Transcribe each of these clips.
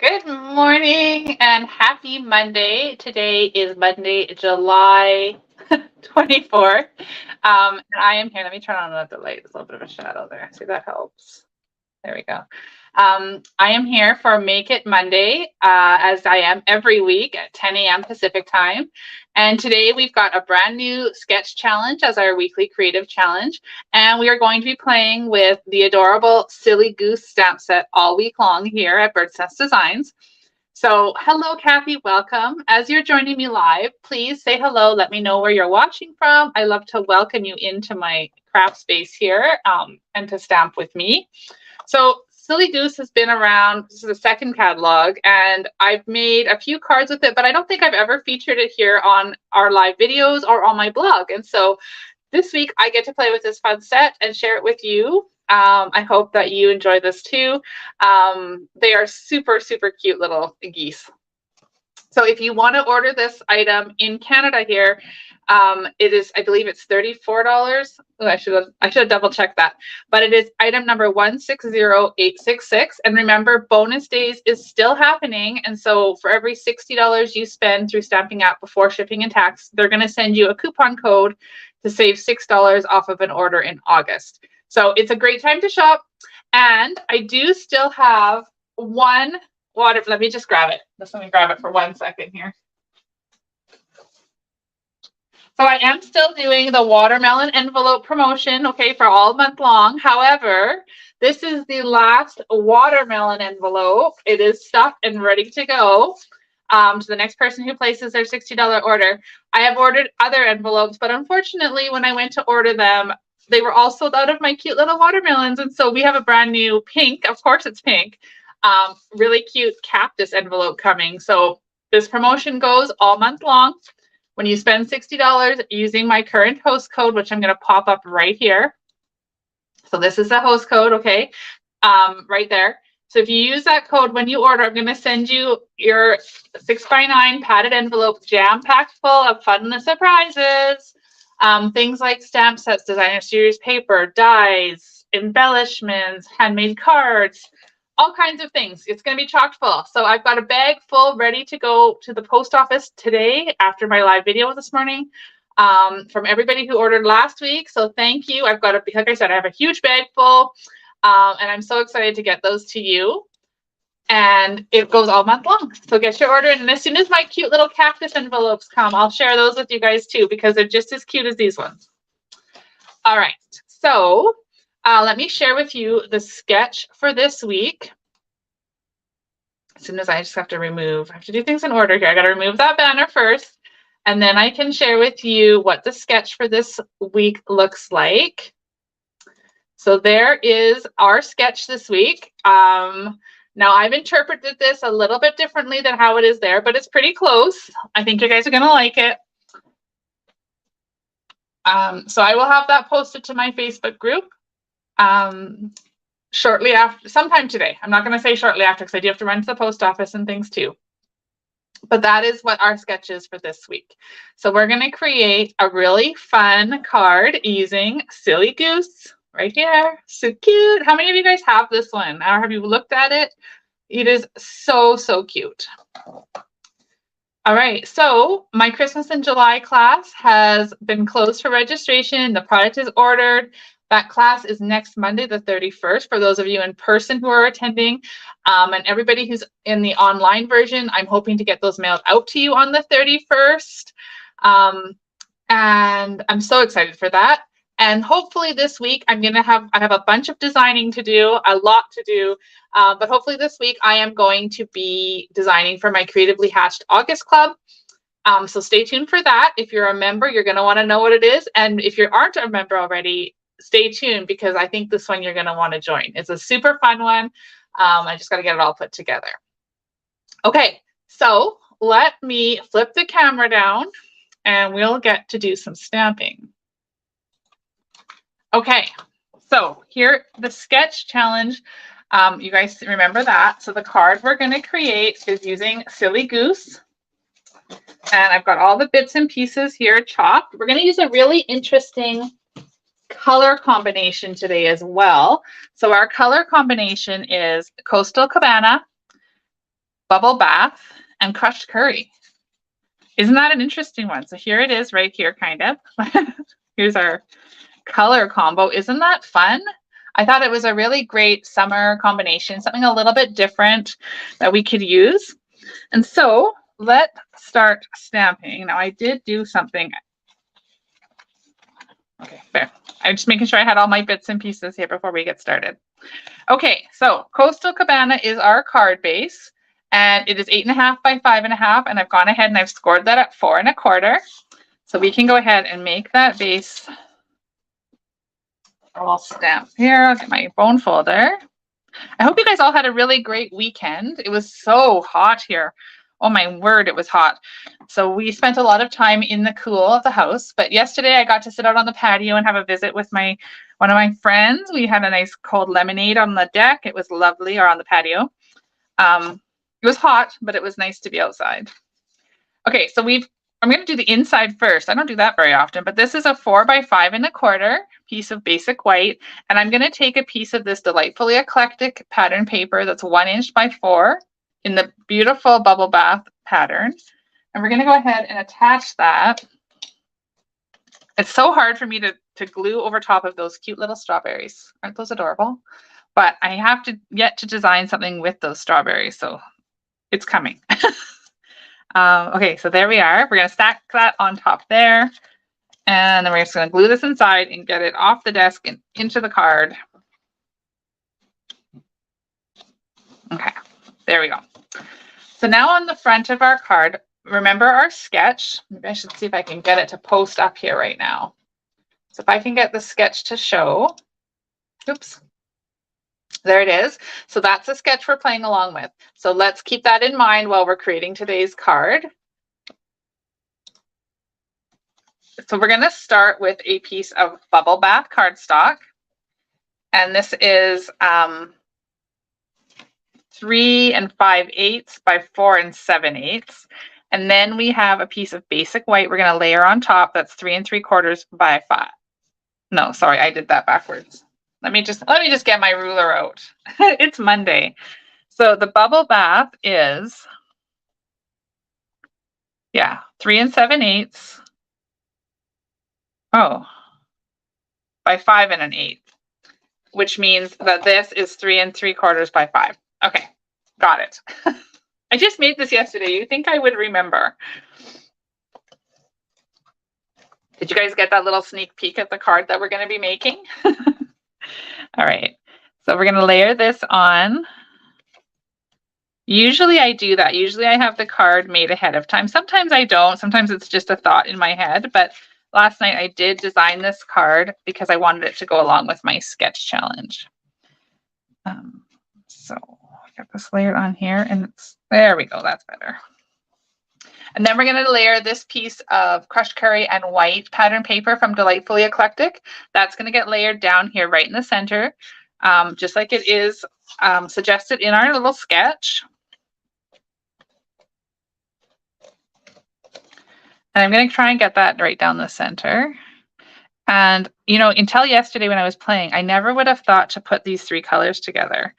Good morning and happy Monday. Today is Monday, July 24th. And I am here. Let me turn on another light. There's a little bit of a shadow there. See if that helps. There we go. I am here for Make It Monday, as I am every week at 10 a.m. Pacific time. And today we've got a brand new sketch challenge as our weekly creative challenge. And we are going to be playing with the adorable Silly Goose stamp set all week long here at Birdsnest Designs. So hello, Kathy, welcome. As you're joining me live, please say hello. Let me know where you're watching from. I love to welcome you into my craft space here and to stamp with me. So Silly Goose has been around. This is the second catalog, and I've made a few cards with it, but I don't think I've ever featured it here on our live videos or on my blog. And so this week I get to play with this fun set and share it with you. I hope that you enjoy this too. They are super, super cute little geese. So if you want to order this item in Canada here, it is, I believe it's $34. Oh, I should have double checked that, but it is item number 160866. And remember, bonus days is still happening. And so for every $60 you spend through Stampin' Up before shipping and tax, they're going to send you a coupon code to save $6 off of an order in August. So it's a great time to shop. And I do still have one water. Let me just grab it. Let me grab it for 1 second here. So I am still doing the watermelon envelope promotion, okay, for all month long. However, this is the last watermelon envelope. It is stuffed and ready to go to the next person who places their $60 order. I have ordered other envelopes, but unfortunately, when I went to order them, they were all sold out of my cute little watermelons. And so we have a brand new pink, of course it's pink, really cute cactus envelope coming. So this promotion goes all month long. When you spend $60 using my current host code, which I'm going to pop up right here. So this is the host code, okay, right there. So if you use that code when you order, I'm going to send you your 6x9 padded envelope jam-packed full of fun and surprises. Things like stamp sets, designer series paper, dies, embellishments, handmade cards, all kinds of things. It's going to be chock full. So I've got a bag full ready to go to the post office today after my live video this morning from everybody who ordered last week. So thank you. I've got, like I said, I have a huge bag full and I'm so excited to get those to you. And it goes all month long. So get your order in. And as soon as my cute little cactus envelopes come, I'll share those with you guys too, because they're just as cute as these ones. All right. So let me share with you the sketch for this week. As soon as I just have to remove, I have to do things in order here. I got to remove that banner first, and then I can share with you what the sketch for this week looks like. So there is our sketch this week. Now I've interpreted this a little bit differently than how it is there, but it's pretty close. I think you guys are going to like it. So I will have that posted to my Facebook group shortly after, sometime today. I'm not going to say shortly after because I do have to run to the post office and things too. But that is what our sketch is for this week. So we're going to create a really fun card using Silly Goose right here. So cute. How many of you guys have this one? Or have you looked at it? It is so, so cute. All right, so my Christmas in July class has been closed for registration. The product is ordered. That class is next Monday, the 31st, for those of you in person who are attending. And everybody who's in the online version, I'm hoping to get those mailed out to you on the 31st. And I'm so excited for that. And hopefully this week, I have a bunch of designing to do, a lot to do. But hopefully this week, I am going to be designing for my Creatively Hatched August Club. So stay tuned for that. If you're a member, you're going to want to know what it is. And if you aren't a member already, stay tuned because I think this one you're going to want to join. It's a super fun one. I just got to get it all put together. Okay, so let me flip the camera down and we'll get to do some stamping. Okay, so here, the sketch challenge, you guys remember that. So the card we're going to create is using Silly Goose. And I've got all the bits and pieces here chopped. We're going to use a really interesting color combination today as well. So our color combination is Coastal Cabana, bubble bath, and crushed curry. Isn't that an interesting one? So here it is right here, kind of. Here's our color combo. Isn't that fun? I thought it was a really great summer combination, something a little bit different that we could use. And so let's start stamping. Now I did do something. Okay, there. I'm just making sure I had all my bits and pieces here before we get started. Okay, so Coastal Cabana is our card base, and it is 8.5 by 5.5, and I've gone ahead and I've scored that at 4 1/4. So we can go ahead and make that base. I'll stamp here. I'll get my bone folder. I hope you guys all had a really great weekend. It was so hot here. Oh my word, it was hot. So we spent a lot of time in the cool of the house. But yesterday I got to sit out on the patio and have a visit with one of my friends. We had a nice cold lemonade on the deck. It was lovely, or on the patio. It was hot, but it was nice to be outside. Okay, so I'm going to do the inside first. I don't do that very often, but this is a 4 by 5 1/4 piece of basic white. And I'm going to take a piece of this delightfully eclectic pattern paper that's 1 inch by 4 in the beautiful bubble bath pattern. And we're going to go ahead and attach that. It's so hard for me to glue over top of those cute little strawberries. Aren't those adorable? But I have yet to design something with those strawberries, so it's coming. Okay, so there we are. We're going to stack that on top there. And then we're just going to glue this inside and get it off the desk and into the card. Okay, there we go. So now on the front of our card, remember our sketch. Maybe I should see if I can get it to post up here right now. So if I can get the sketch to show. Oops. There it is. So that's the sketch we're playing along with. So let's keep that in mind while we're creating today's card. So we're going to start with a piece of bubble bath cardstock. And this is 3 5/8 by 4 7/8. And then we have a piece of basic white we're going to layer on top. That's 3 3/4 by 5. No, sorry, I did that backwards. Let me just get my ruler out. It's Monday. So the bubble bath is, 3 7/8. Oh, by 5 1/8, which means that this is 3 3/4 by 5. Okay, got it. I just made this yesterday. You think I would remember? Did you guys get that little sneak peek at the card that we're going to be making? All right, so we're going to layer this on. Usually I do that. Usually I have the card made ahead of time. Sometimes I don't. Sometimes it's just a thought in my head. But last night I did design this card because I wanted it to go along with my sketch challenge. So I got this layered on here, and there we go. That's better. And then we're going to layer this piece of crushed curry and white pattern paper from Delightfully Eclectic. That's going to get layered down here right in the center, just like it is suggested in our little sketch. And I'm going to try and get that right down the center. And, you know, until yesterday when I was playing, I never would have thought to put these 3 colors together.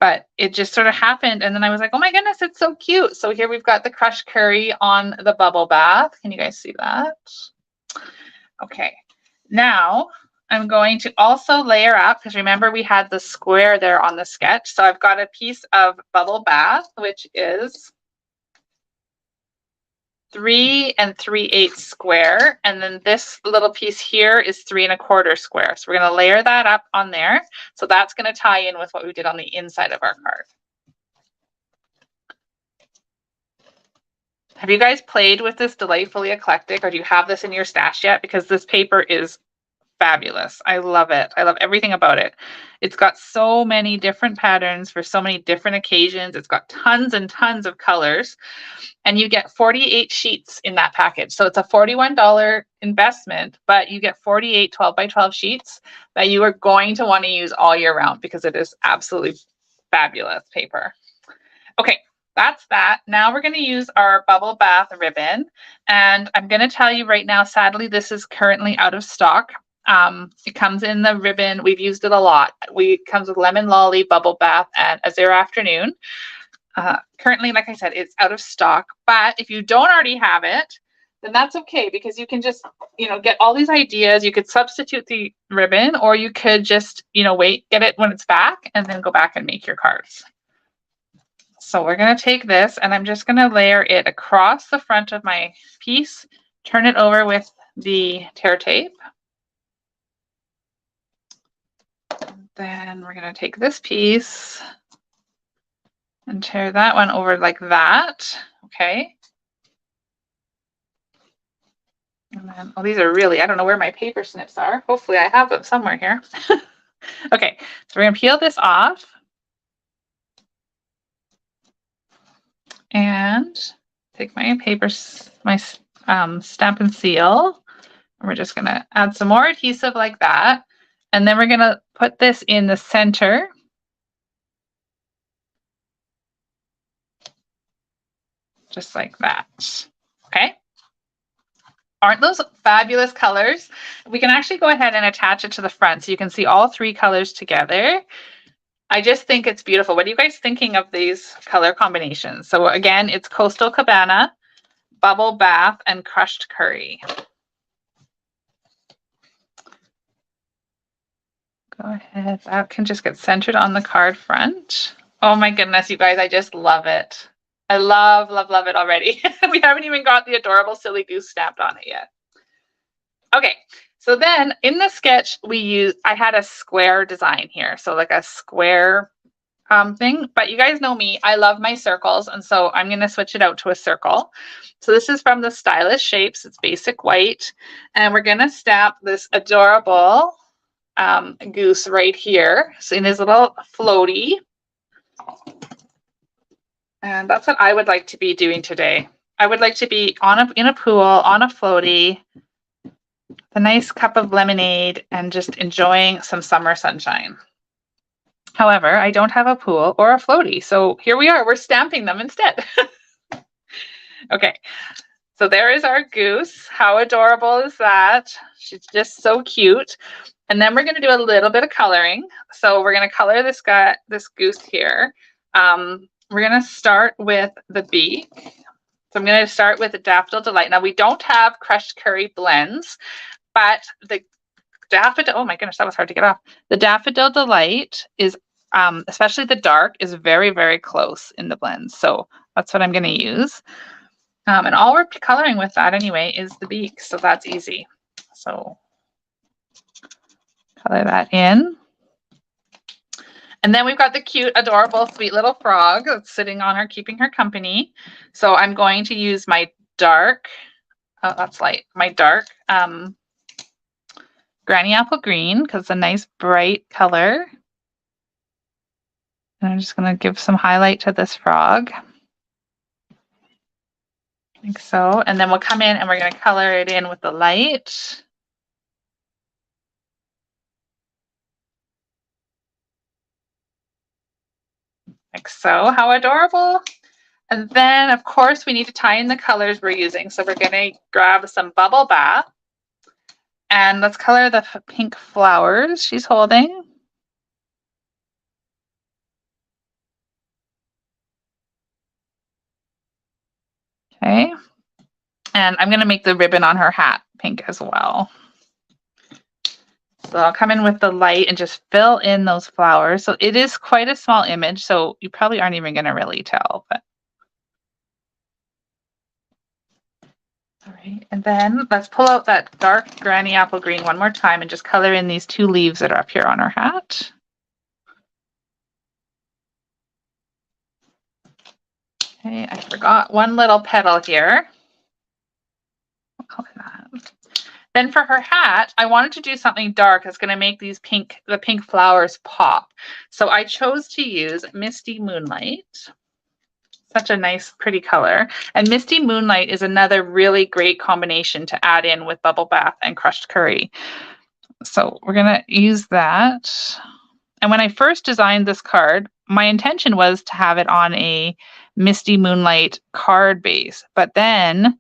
But it just sort of happened. And then I was like, oh my goodness, it's so cute. So here we've got the crushed curry on the bubble bath. Can you guys see that? Okay. Now I'm going to also layer up, because remember we had the square there on the sketch. So I've got a piece of bubble bath, which is 3 3/8 square, and then this little piece here is 3 1/4 square. So we're going to layer that up on there. So that's going to tie in with what we did on the inside of our card. Have you guys played with this Delightfully Eclectic, or do you have this in your stash yet? Because this paper is fabulous. I love it. I love everything about it. It's got so many different patterns for so many different occasions. It's got tons and tons of colors. And you get 48 sheets in that package. So it's a $41 investment, but you get 48 12 by 12 sheets that you are going to want to use all year round, because it is absolutely fabulous paper. Okay, that's that. Now we're going to use our bubble bath ribbon. And I'm going to tell you right now, sadly, this is currently out of stock. It comes in the ribbon. We've used it a lot. It comes with Lemon Lolly, Bubble Bath, and Azure Afternoon. Currently, like I said, it's out of stock, but if you don't already have it, then that's okay because you can just, get all these ideas. You could substitute the ribbon, or you could just, wait, get it when it's back, and then go back and make your cards. So we're going to take this, and I'm just going to layer it across the front of my piece, turn it over with the tear tape. Then we're going to take this piece and tear that one over like that. Okay. And then, oh, these are really, I don't know where my paper snips are. Hopefully I have them somewhere here. Okay, so we're going to peel this off. And take my paper, my Stampin' Seal. And we're just going to add some more adhesive like that. And then we're going to put this in the center. Just like that. Okay. Aren't those fabulous colors? We can actually go ahead and attach it to the front so you can see all three colors together. I just think it's beautiful. What are you guys thinking of these color combinations? So again, it's Coastal Cabana, Bubble Bath, and Crushed Curry. Go ahead. That can just get centered on the card front. Oh my goodness, you guys, I just love it. I love, love, love it already. We haven't even got the adorable silly goose stamped on it yet. Okay, so then in the sketch I had a square design here. So like a square thing, but you guys know me, I love my circles. And so I'm going to switch it out to a circle. So this is from the Stylish Shapes. It's basic white. And we're going to stamp this adorable goose right here. So in his little floaty. And that's what I would like to be doing today. I would like to be in a pool, on a floaty, a nice cup of lemonade, and just enjoying some summer sunshine. However, I don't have a pool or a floaty, so here we are. We're stamping them instead. Okay, so there is our goose. How adorable is that? She's just so cute. And then we're going to do a little bit of coloring. So we're going to color this goose here. We're going to start with the beak. So I'm going to start with the Daffodil Delight. Now, we don't have Crushed Curry blends, but the Daffodil, oh my goodness, that was hard to get off. The Daffodil Delight is, especially the dark, is very, very close in the blends. So that's what I'm going to use. And all we're coloring with that anyway is the beak. So that's easy. So color that in. And then we've got the cute, adorable, sweet little frog that's sitting on her, keeping her company. So I'm going to use my dark, that's light, my dark Granny Apple Green, because it's a nice bright color. And I'm just going to give some highlight to this frog. Like so. And then we'll come in and we're going to color it in with the light. Like so. How adorable. And then, of course, we need to tie in the colors we're using. So we're going to grab some Bubble Bath. And let's color the pink flowers she's holding. Okay. And I'm going to make the ribbon on her hat pink as well. So I'll come in with the light and just fill in those flowers. So it is quite a small image, so you probably aren't even going to really tell. But all right, and then let's pull out that dark Granny Apple Green one more time and just color in these two leaves that are up here on her hat. Okay, I forgot one little petal here. I'll color that. Then for her hat, I wanted to do something dark that's going to make the pink flowers pop. So I chose to use Misty Moonlight. Such a nice, pretty color. And Misty Moonlight is another really great combination to add in with Bubble Bath and Crushed Curry. So we're going to use that. And when I first designed this card, my intention was to have it on a Misty Moonlight card base. But then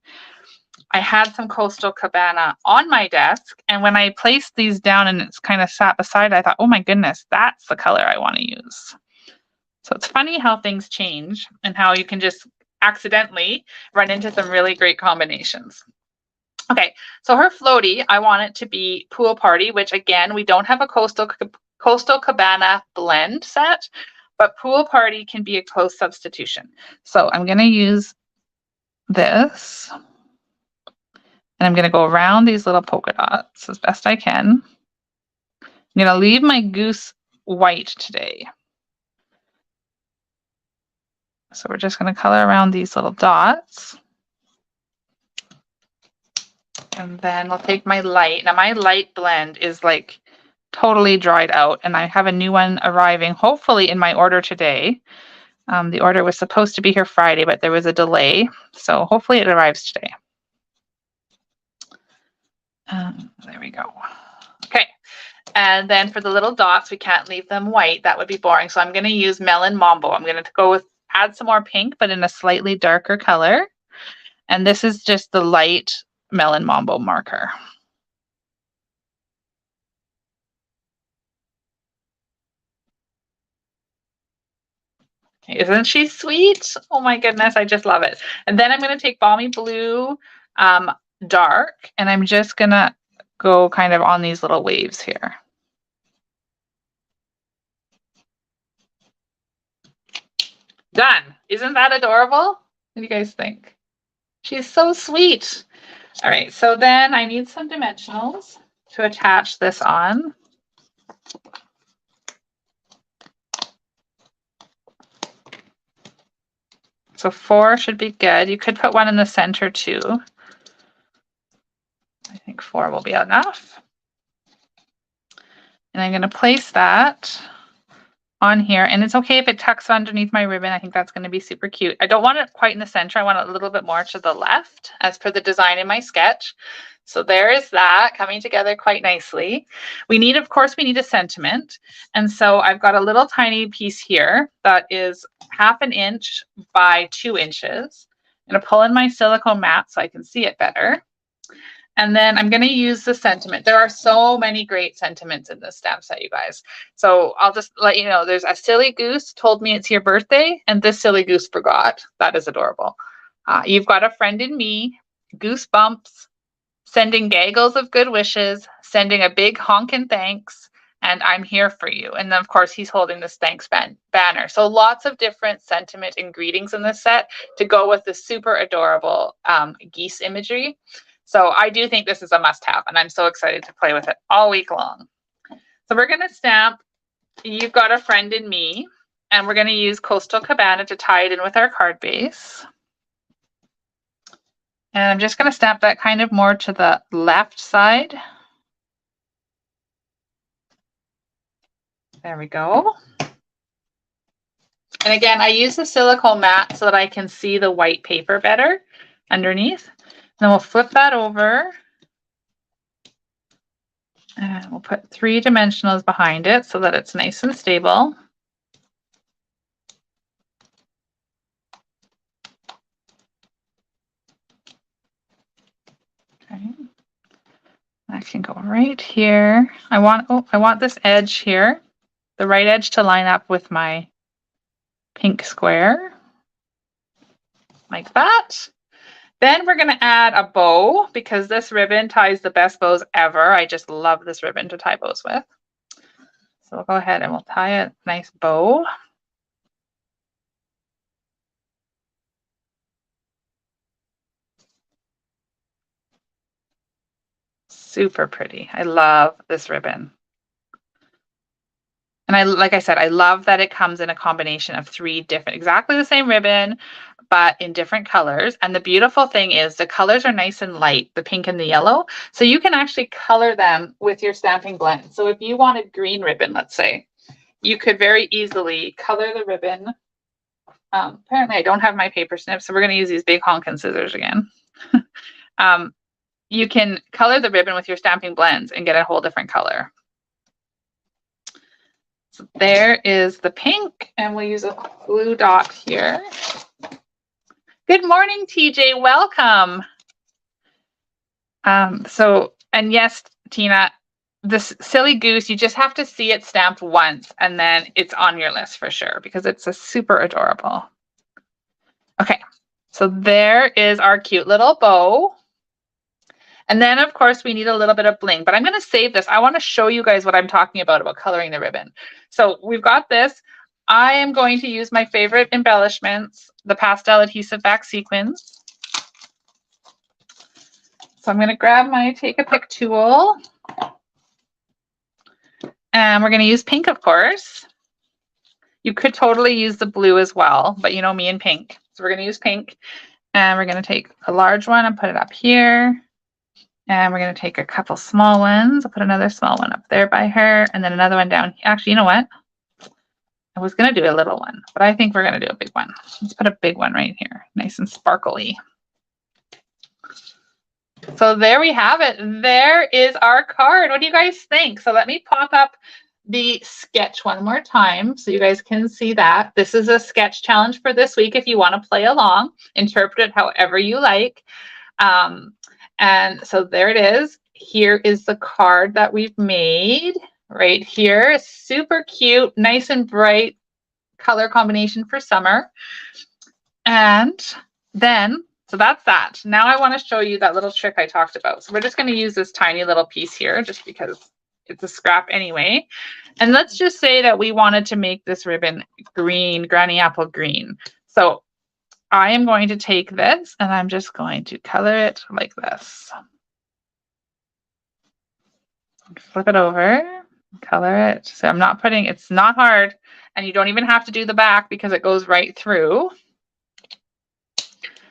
I had some Coastal Cabana on my desk, and when I placed these down and it's kind of sat beside it, I thought, oh my goodness, that's the color I want to use. So it's funny how things change and how you can just accidentally run into some really great combinations. Okay, so her floaty, I want it to be Pool Party, which again, we don't have a Coastal Cabana blend set, but Pool Party can be a close substitution. So I'm going to use this, and I'm going to go around these little polka dots as best I can. I'm going to leave my goose white today. So we're just going to color around these little dots. And then I'll take my light. Now my light blend is like totally dried out, and I have a new one arriving hopefully in my order today. The order was supposed to be here Friday, but there was a delay. So hopefully it arrives today. There we go. Okay. And then for the little dots, we can't leave them white. That would be boring. So I'm going to use Melon Mambo. I'm going to go with, add some more pink, but in a slightly darker color. And this is just the light Melon Mambo marker. Isn't she sweet? Oh my goodness, I just love it. And then I'm going to take Balmy Blue Dark, and I'm just going to go kind of on these little waves here. Done. Isn't that adorable? What do you guys think? She's so sweet. All right, so then I need some dimensionals to attach this on. So 4 should be good. You could put one in the center too. I think 4 will be enough. And I'm going to place that on here. And it's okay if it tucks underneath my ribbon. I think that's going to be super cute. I don't want it quite in the center. I want it a little bit more to the left as per the design in my sketch. So there is that coming together quite nicely. We need, of course, we need a sentiment. And so I've got a little tiny piece here that is 1/2 inch by 2 inches. I'm going to pull in my silicone mat so I can see it better. And then I'm going to use the sentiment. There are so many great sentiments in this stamp set, you guys. So I'll just let you know, there's a silly goose told me it's your birthday, and this silly goose forgot. That is adorable. You've got a friend in me, goosebumps, sending gaggles of good wishes, sending a big honkin' thanks, and I'm here for you. And then, of course, he's holding this thanks banner. So lots of different sentiment and greetings in this set to go with the super adorable geese imagery. So I do think this is a must-have, and I'm so excited to play with it all week long. So we're going to stamp You've Got a Friend in Me, and we're going to use Coastal Cabana to tie it in with our card base. And I'm just going to stamp that kind of more to the left side. There we go. And again, I use the silicone mat so that I can see the white paper better underneath. Then we'll flip that over. And we'll put 3 dimensionals behind it so that it's nice and stable. Okay. I can go right here. I want this edge here, the right edge, to line up with my pink square, like that. Then we're going to add a bow, because this ribbon ties the best bows ever. I just love this ribbon to tie bows with. So we'll go ahead and we'll tie a nice bow. Super pretty. I love this ribbon. And like I said, I love that it comes in a combination of 3 different, exactly the same ribbon, but in different colors. And the beautiful thing is the colors are nice and light, the pink and the yellow. So you can actually color them with your stamping blend. So if you wanted green ribbon, let's say, you could very easily color the ribbon. Apparently I don't have my paper snip, so we're going to use these big honkin' scissors again. You can color the ribbon with your stamping blends and get a whole different color. So there is the pink, and we'll use a blue dot here. Good morning, TJ. Welcome. And yes, Tina, this silly goose, you just have to see it stamped once and then it's on your list for sure because it's a super adorable. Okay, so there is our cute little bow. And then of course we need a little bit of bling, but I'm going to save this. I want to show you guys what I'm talking about coloring the ribbon. So we've got this. I am going to use my favorite embellishments, the pastel adhesive back sequins. So I'm going to grab my take a pick tool. And we're going to use pink, of course. You could totally use the blue as well, but you know me and pink. So we're going to use pink. And we're going to take a large one and put it up here. And we're going to take a couple small ones. I'll put another small one up there by her. And then another one down. Actually, you know what? I was going to do a little one, but I think we're going to do a big one. Let's put a big one right here. Nice and sparkly. So there we have it. There is our card. What do you guys think? So let me pop up the sketch one more time so you guys can see that. This is a sketch challenge for this week if you want to play along. Interpret it however you like. And so there it is. Here is the card that we've made right here. Super cute, nice and bright color combination for summer. And then, so that's that. Now I want to show you that little trick I talked about. So we're just going to use this tiny little piece here just because it's a scrap anyway. And let's just say that we wanted to make this ribbon green, granny apple green. So I am going to take this and I'm just going to color it like this. Flip it over, color it. So I'm not putting, it's not hard, and you don't even have to do the back because it goes right through.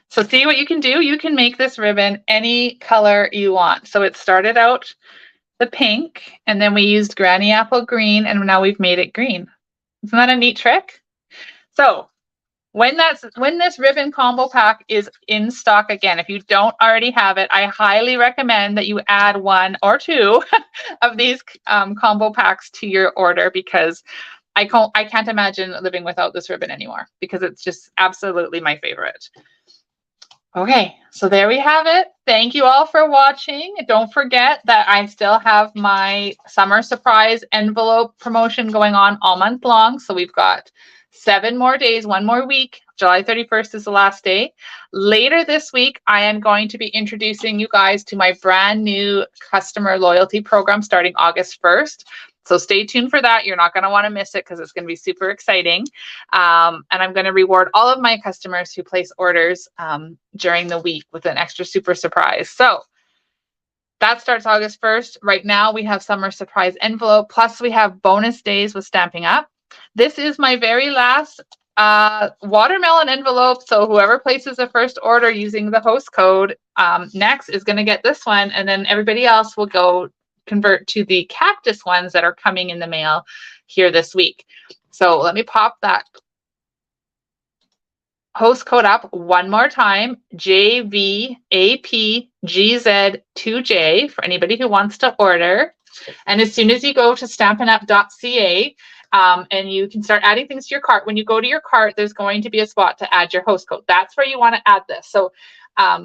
So see what you can do? You can make this ribbon any color you want. So it started out the pink, and then we used granny apple green, and now we've made it green. Isn't that a neat trick? So when this ribbon combo pack is in stock again, if you don't already have it, I highly recommend that you add 1 or 2 of these combo packs to your order because I can't imagine living without this ribbon anymore because it's just absolutely my favorite. Okay, so there we have it. Thank you all for watching. Don't forget that I still have my summer surprise envelope promotion going on all month long. So we've got 7 more days, 1 more week. July 31st is the last day. Later this week, I am going to be introducing you guys to my brand new customer loyalty program starting August 1st. So stay tuned for that. You're not going to want to miss it because it's going to be super exciting. And I'm going to reward all of my customers who place orders during the week with an extra super surprise. So that starts August 1st. Right now, we have summer surprise envelope, plus we have bonus days with Stampin' Up. This is my very last watermelon envelope. So whoever places the first order using the host code next is going to get this one. And then everybody else will go convert to the cactus ones that are coming in the mail here this week. So let me pop that host code up one more time, JVAPGZ2J for anybody who wants to order. And as soon as you go to stampinup.ca, and you can start adding things to your cart. When you go to your cart, there's going to be a spot to add your host code. That's where you want to add this. So as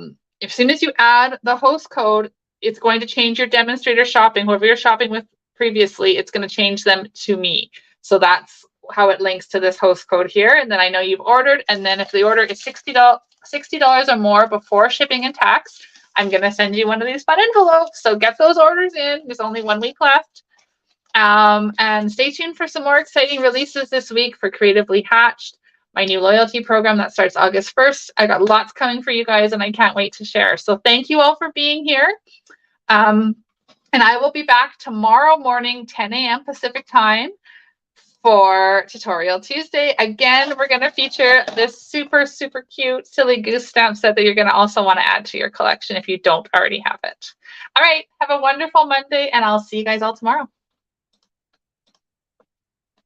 soon as you add the host code, it's going to change your demonstrator shopping. Whoever you're shopping with previously, it's going to change them to me. So that's how it links to this host code here. And then I know you've ordered. And then if the order is $60 or more before shipping and tax, I'm going to send you one of these fun envelopes. So get those orders in. There's only 1 week left. And stay tuned for some more exciting releases this week for Creatively Hatched, my new loyalty program that starts August 1st. I got lots coming for you guys and I can't wait to share. So thank you all for being here. And I will be back tomorrow morning, 10 a.m. Pacific time for Tutorial Tuesday. Again, we're going to feature this super, super cute silly goose stamp set that you're going to also want to add to your collection if you don't already have it. All right, have a wonderful Monday and I'll see you guys all tomorrow.